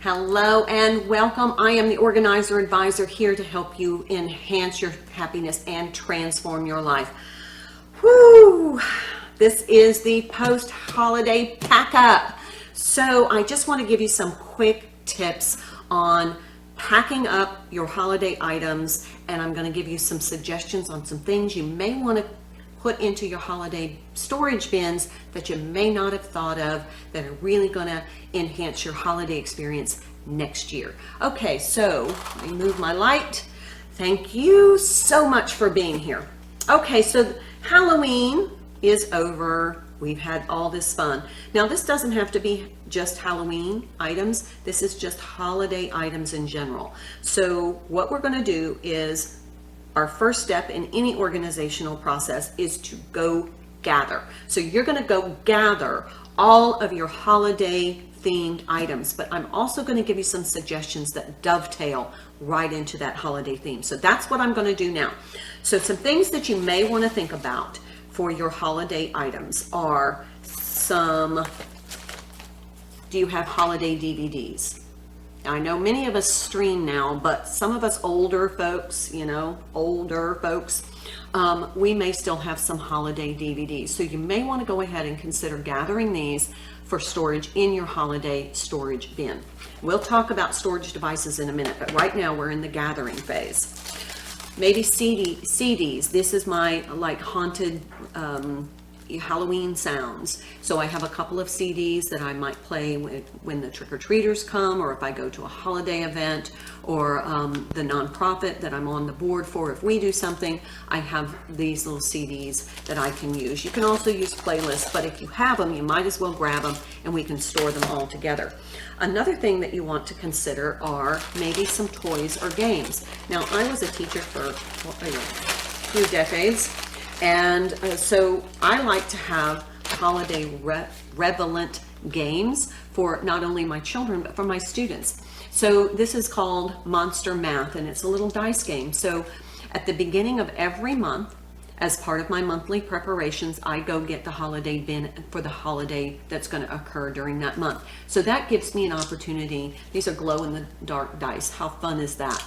Hello and welcome. I am the organizer advisor here to help you enhance your happiness and transform your life. Woo! This is the post-holiday pack up. So I just want to give you some quick tips on packing up your holiday items, and I'm going to give you some suggestions on some things you may want to put into your holiday storage bins that you may not have thought of that are really going to enhance your holiday experience next year. Okay, so let me move my light. Thank you so much for being here. Okay, so Halloween is over. We've had all this fun. Now, this doesn't have to be just Halloween items. This is just holiday items in general. So what we're going to do is our first step in any organizational process is to go gather. So you're going to go gather all of your holiday themed items, but I'm also going to give you some suggestions that dovetail right into that holiday theme. So that's what I'm going to do now. So some things that you may want to think about for your holiday items are do you have holiday DVDs? I know many of us stream now, but some of us older folks, we may still have some holiday DVDs. So you may want to go ahead and consider gathering these for storage in your holiday storage bin. We'll talk about storage devices in a minute, but right now we're in the gathering phase. Maybe CDs. This is my haunted Halloween sounds. So I have a couple of CDs that I might play when the trick-or-treaters come, or if I go to a holiday event, or the nonprofit that I'm on the board for. If we do something, I have these little CDs that I can use. You can also use playlists, but if you have them, you might as well grab them and we can store them all together. Another thing that you want to consider are maybe some toys or games. Now, I was a teacher for a few decades, and so I like to have holiday relevant games for not only my children, but for my students. So this is called Monster Math, and it's a little dice game. So at the beginning of every month, as part of my monthly preparations, I go get the holiday bin for the holiday that's going to occur during that month. So that gives me an opportunity. These are glow-in-the-dark dice. How fun is that?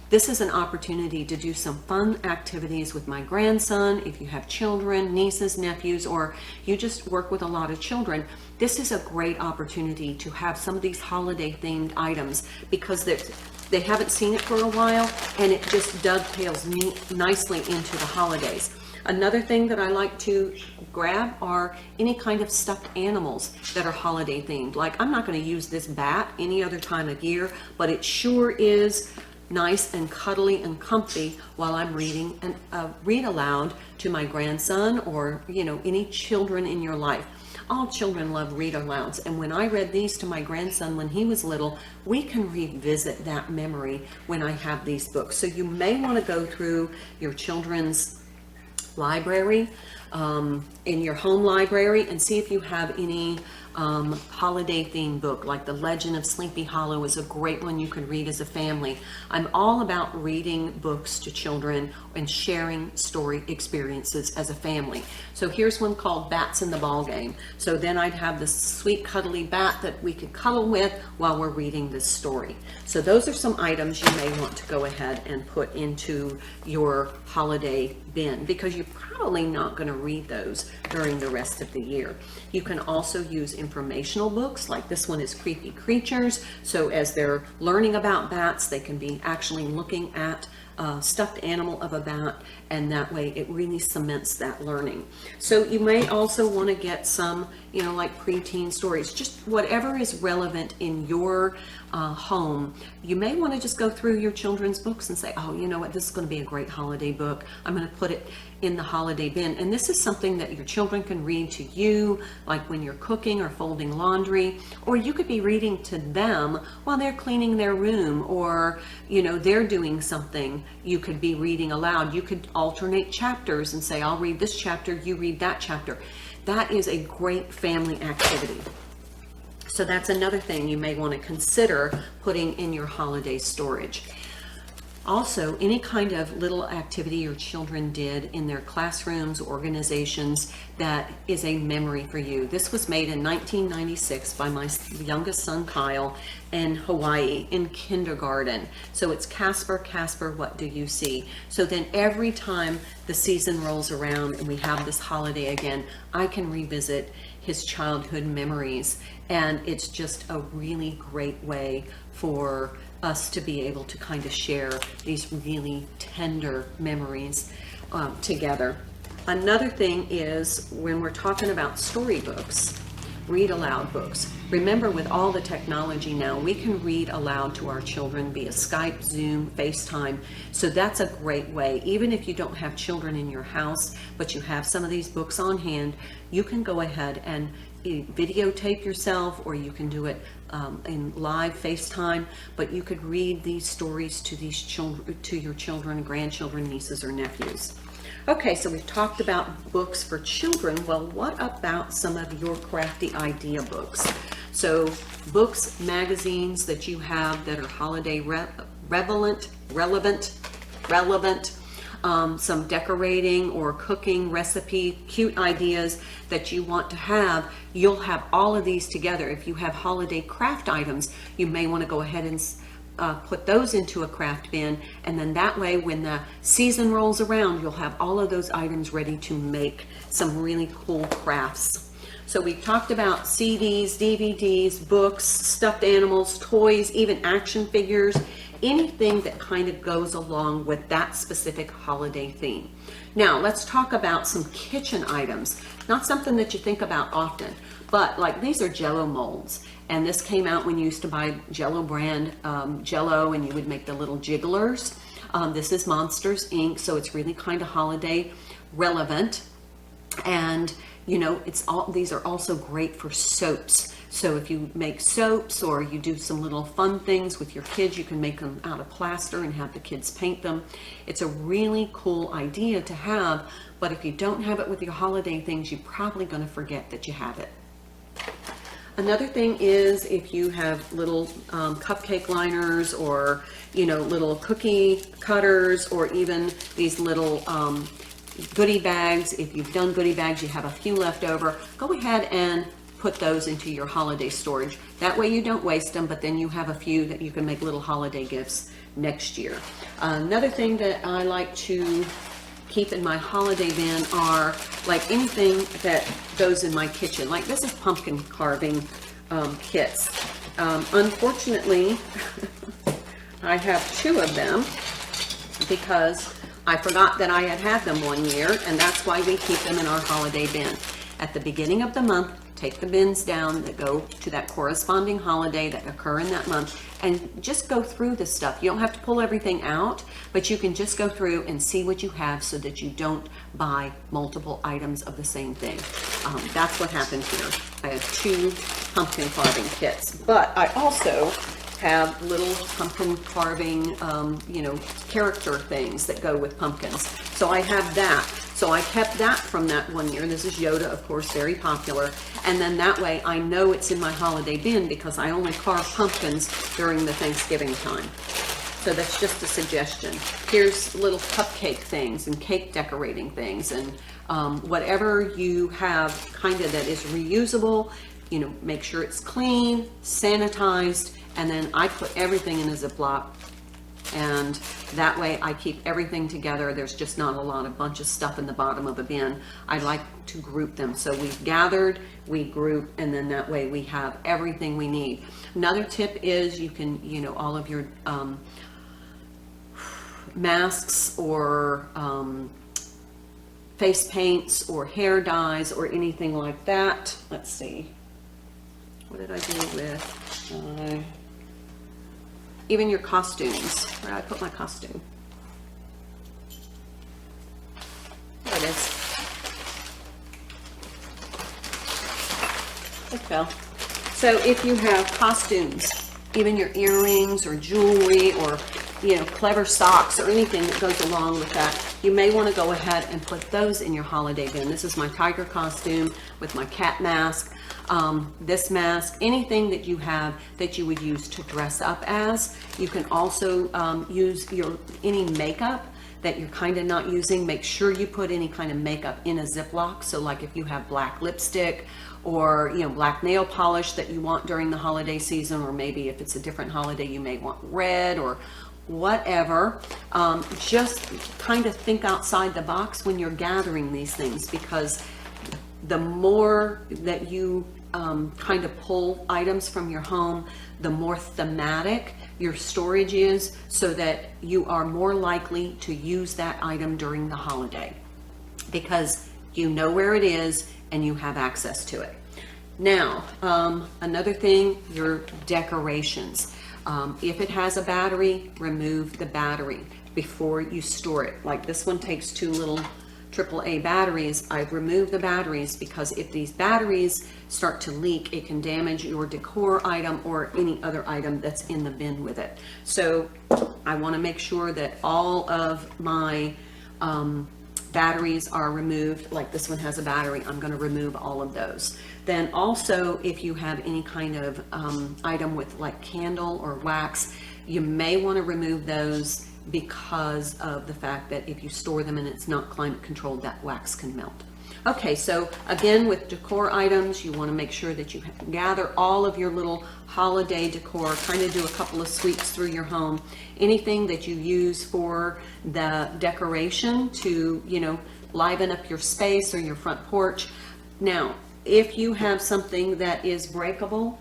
This is an opportunity to do some fun activities with my grandson. If you have children, nieces, nephews, or you just work with a lot of children, this is a great opportunity to have some of these holiday themed items because they haven't seen it for a while, and it just dovetails nicely into the holidays. Another thing that I like to grab are any kind of stuffed animals that are holiday themed. Like, I'm not going to use this bat any other time of year, but it sure is nice and cuddly and comfy while I'm reading and read aloud to my grandson or any children in your life. All children love read alouds, and when I read these to my grandson when he was little, we can revisit that memory when I have these books. So you may want to go through your children's library, in your home library, and see if you have any holiday themed book, like The Legend of Sleepy Hollow is a great one you can read as a family. I'm all about reading books to children and sharing story experiences as a family. So here's one called Bats in the Ball Game. So then I'd have this sweet cuddly bat that we could cuddle with while we're reading this story. So those are some items you may want to go ahead and put into your holiday bin, because you're probably not going to read those during the rest of the year. You can also use informational books, like this one is Creepy Creatures. So as they're learning about bats, they can be actually looking at a stuffed animal of a bat, and that way it really cements that learning. So you may also want to get some, like preteen stories, just whatever is relevant in your home. You may want to just go through your children's books and say, oh, you know what, this is going to be a great holiday book. I'm going to put it in the holiday bin. And this is something that your children can read to you, like when you're cooking or folding laundry, or you could be reading to them while they're cleaning their room, or they're doing something. You could be reading aloud. You could alternate chapters and say, I'll read this chapter, you read that chapter. That is a great family activity. So that's another thing you may want to consider putting in your holiday storage. Also, any kind of little activity your children did in their classrooms, organizations, that is a memory for you. This was made in 1996 by my youngest son, Kyle, in Hawaii in kindergarten. So it's Casper, Casper, what do you see? So then every time the season rolls around and we have this holiday again, I can revisit his childhood memories. And it's just a really great way for us to be able to kind of share these really tender memories together. Another thing is when we're talking about storybooks, read aloud books. Remember, with all the technology now, we can read aloud to our children via Skype, Zoom, FaceTime. So that's a great way. Even if you don't have children in your house, but you have some of these books on hand, you can go ahead and videotape yourself, or you can do it in live FaceTime, but you could read these stories to these children, to your children, grandchildren, nieces, or nephews. Okay, so we've talked about books for children. Well, what about some of your crafty idea books? So books, magazines that you have that are holiday relevant, some decorating or cooking recipe, cute ideas that you want to have. You'll have all of these together. If you have holiday craft items, you may want to go ahead and put those into a craft bin, and then that way when the season rolls around, you'll have all of those items ready to make some really cool crafts. So we talked about CDs, DVDs, books, stuffed animals, toys, even action figures, anything that kind of goes along with that specific holiday theme. Now let's talk about some kitchen items. Not something that you think about often, but like these are Jell-O molds. And this came out when you used to buy Jell-O brand Jell-O, and you would make the little jigglers. This is Monsters Inc., so it's really kind of holiday relevant. And you know, these are also great for soaps. So if you make soaps or you do some little fun things with your kids, you can make them out of plaster and have the kids paint them. It's a really cool idea to have, but if you don't have it with your holiday things, you're probably going to forget that you have it. Another thing is if you have little cupcake liners, or little cookie cutters, or even these little goodie bags. If you've done goodie bags, you have a few left over, go ahead and put those into your holiday storage. That way you don't waste them, but then you have a few that you can make little holiday gifts next year. Another thing that I like to keep in my holiday bin are like anything that goes in my kitchen. Like this is pumpkin carving kits. Unfortunately, I have 2 of them because I forgot that I had them one year, and that's why we keep them in our holiday bin. At the beginning of the month, take the bins down that go to that corresponding holiday that occur in that month, and just go through the stuff. You don't have to pull everything out, but you can just go through and see what you have so that you don't buy multiple items of the same thing. That's what happened here. I have 2 pumpkin carving kits, but I also have little pumpkin carving, character things that go with pumpkins. So I have that. So I kept that from that one year. This is Yoda, of course, very popular. And then that way I know it's in my holiday bin because I only carve pumpkins during the Thanksgiving time. So that's just a suggestion. Here's little cupcake things and cake decorating things, and whatever you have kind of that is reusable, make sure it's clean, sanitized, and then I put everything in a Ziploc, and that way I keep everything together. There's just not a bunch of stuff in the bottom of a bin. I like to group them. So we've gathered, we group, and then that way we have everything we need. Another tip is you can, all of your masks or face paints or hair dyes or anything like that. Let's see. What did I do with even your costumes? Where did I put my costume? There it is. It fell. So if you have costumes, even your earrings or jewelry or clever socks or anything that goes along with that, you may want to go ahead and put those in your holiday bin. This is my tiger costume with my cat mask. This mask, anything that you have that you would use to dress up as. You can also use any makeup that you're kind of not using. Make sure you put any kind of makeup in a Ziploc. So like if you have black lipstick or black nail polish that you want during the holiday season, or maybe if it's a different holiday you may want red or whatever, just kind of think outside the box when you're gathering these things, because the more that you kind of pull items from your home, the more thematic your storage is, so that you are more likely to use that item during the holiday because you know where it is and you have access to it. Now, another thing, your decorations. If it has a battery, remove the battery before you store it. Like this one takes 2 little AAA batteries. I've removed the batteries because if these batteries start to leak, it can damage your decor item or any other item that's in the bin with it. So I want to make sure that all of my batteries are removed. Like this one has a battery, I'm going to remove all of those. Then also, if you have any kind of item with like candle or wax, you may want to remove those because of the fact that if you store them and it's not climate controlled, that wax can melt. Okay, so again, with decor items, you want to make sure that you gather all of your little holiday decor, kind of do a couple of sweeps through your home. Anything that you use for the decoration to, liven up your space or your front porch. Now, if you have something that is breakable,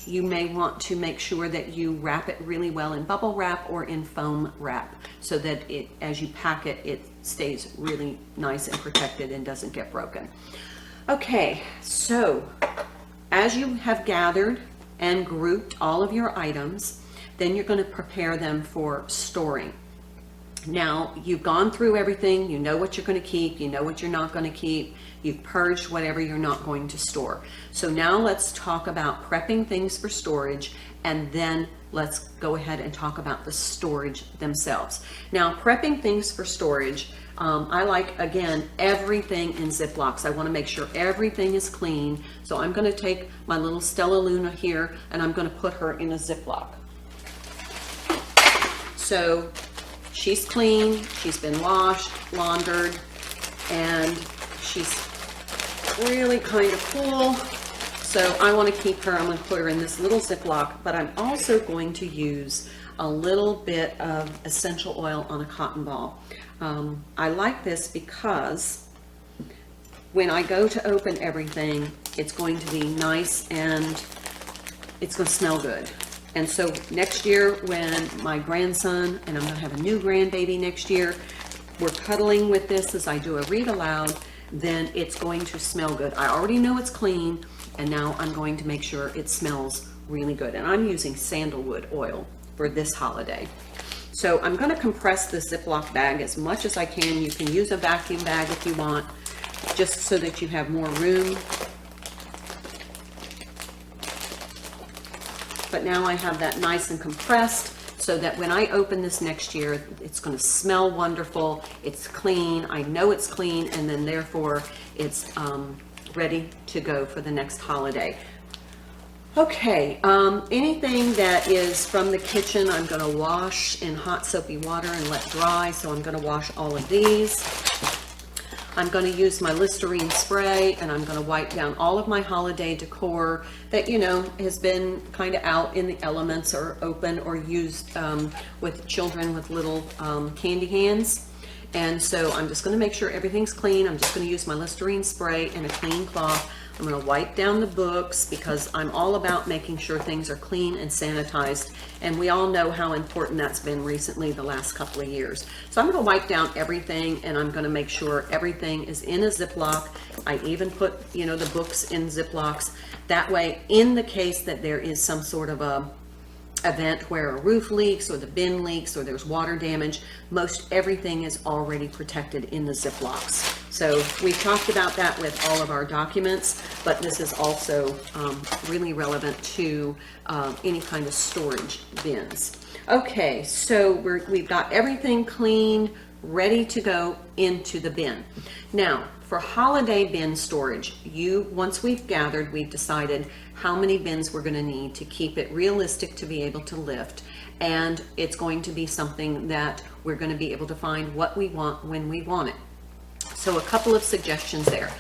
you may want to make sure that you wrap it really well in bubble wrap or in foam wrap, so that it, as you pack it, it stays really nice and protected and doesn't get broken. Okay, so as you have gathered and grouped all of your items, then you're going to prepare them for storing. Now, you've gone through everything, you know what you're going to keep, you know what you're not going to keep, you've purged whatever you're not going to store. So now let's talk about prepping things for storage, and then let's go ahead and talk about the storage themselves. Now, prepping things for storage, I like, again, everything in Ziplocs. I want to make sure everything is clean. So I'm going to take my little Stella Luna here and I'm going to put her in a Ziploc. So she's clean, she's been washed, laundered, and she's really kind of full. So I want to keep her. I'm going to put her in this little Ziploc, but I'm also going to use a little bit of essential oil on a cotton ball. I like this because when I go to open everything, it's going to be nice and it's going to smell good. And so next year, when my grandson, and I'm going to have a new grandbaby next year, we're cuddling with this as I do a read aloud, then it's going to smell good. I already know it's clean, and now I'm going to make sure it smells really good. And I'm using sandalwood oil for this holiday. So I'm going to compress the Ziploc bag as much as I can. You can use a vacuum bag if you want, just so that you have more room. But now I have that nice and compressed, so that when I open this next year, it's going to smell wonderful, it's clean, I know it's clean, and then therefore it's ready to go for the next holiday. Okay, anything that is from the kitchen, I'm going to wash in hot soapy water and let dry, so I'm going to wash all of these. I'm going to use my Listerine spray, and I'm going to wipe down all of my holiday decor that, has been kind of out in the elements or open or used with children with little candy hands. And so I'm just going to make sure everything's clean. I'm just going to use my Listerine spray and a clean cloth. I'm going to wipe down the books because I'm all about making sure things are clean and sanitized. And we all know how important that's been recently, the last couple of years. So I'm going to wipe down everything, and I'm going to make sure everything is in a Ziploc. I even put, the books in Ziplocs. That way, in the case that there is some sort of a event where a roof leaks or the bin leaks or there's water damage, most everything is already protected in the Ziplocs. So we've talked about that with all of our documents, but this is also really relevant to any kind of storage bins. Okay, so we've got everything clean, ready to go into the bin. Now, for holiday bin storage, once we've gathered, we've decided how many bins we're going to need to keep it realistic to be able to lift, and it's going to be something that we're going to be able to find what we want when we want it. So a couple of suggestions there.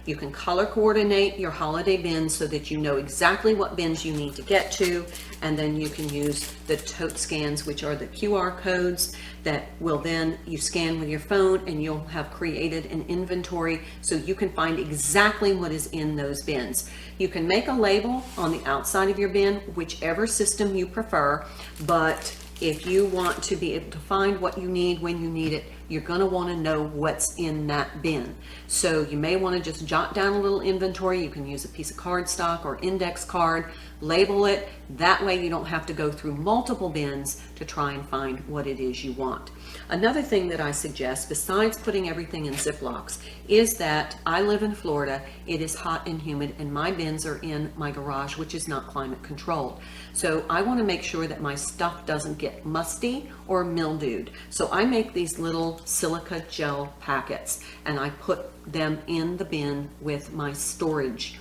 You can color coordinate your holiday bins so that you know exactly what bins you need to get to, and then you can use the tote scans, which are the QR codes that will then you scan with your phone, and you'll have created an inventory so you can find exactly what is in those bins. You can make a label on the outside of your bin, whichever system you prefer, but if you want to be able to find what you need when you need it, you're going to want to know what's in that bin. So you may want to just jot down a little inventory. You can use a piece of cardstock or index card, label it. That way you don't have to go through multiple bins to try and find what it is you want. Another thing that I suggest, besides putting everything in Ziplocs, is that I live in Florida. It is hot and humid, and my bins are in my garage, which is not climate controlled. So I want to make sure that my stuff doesn't get musty or mildewed. So I make these little silica gel packets, and I put them in the bin with my storage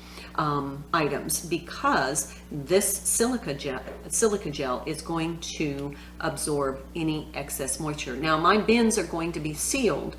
items, because this silica gel is going to absorb any excess moisture. Now my bins are going to be sealed,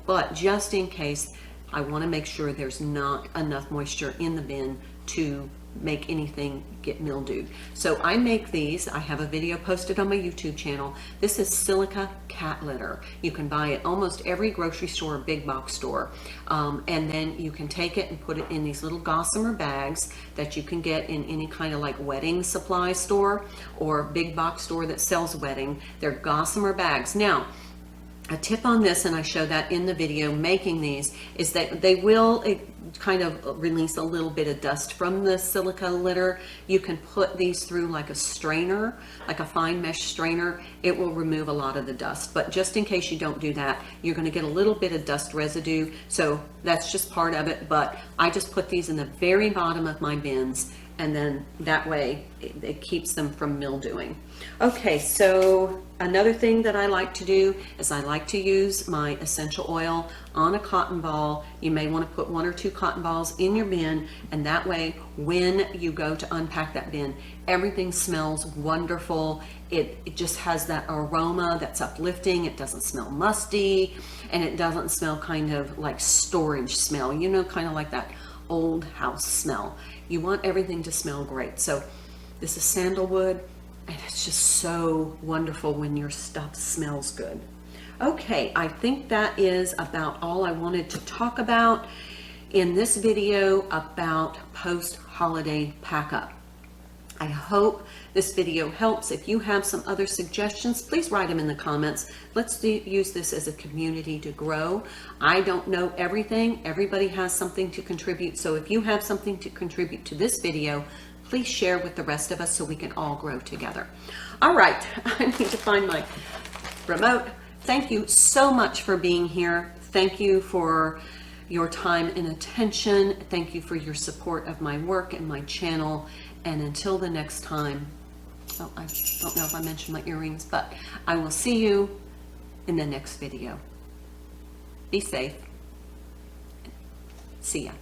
but just in case, I want to make sure there's not enough moisture in the bin to make anything get mildewed. So I make these. I have a video posted on my YouTube channel. This is silica cat litter. You can buy it almost every grocery store or big box store, and then you can take it and put it in these little gossamer bags that you can get in any kind of like wedding supply store or big box store that sells wedding. They're gossamer bags. Now, a tip on this, and I show that in the video making these, is that they will kind of release a little bit of dust from the silica litter. You can put these through like a strainer, like a fine mesh strainer. It will remove a lot of the dust, but just in case you don't do that, you're going to get a little bit of dust residue. So that's just part of it, but I just put these in the very bottom of my bins, and then that way it keeps them from mildewing. Okay, so another thing that I like to do is I like to use my essential oil on a cotton ball. You may want to put 1 or 2 cotton balls in your bin, and that way when you go to unpack that bin, everything smells wonderful. It just has that aroma that's uplifting. It doesn't smell musty, and it doesn't smell kind of like storage smell, you know, kind of like that old house smell. You want everything to smell great. So this is sandalwood, and it's just so wonderful when your stuff smells good. Okay, I think that is about all I wanted to talk about in this video about post-holiday pack-up. I hope this video helps. If you have some other suggestions, please write them in the comments. Let's use this as a community to grow. I don't know everything. Everybody has something to contribute. So if you have something to contribute to this video, please share with the rest of us so we can all grow together. All right, I need to find my remote. Thank you so much for being here. Thank you for your time and attention. Thank you for your support of my work and my channel. And until the next time, oh, I don't know if I mentioned my earrings, but I will see you in the next video. Be safe. See ya.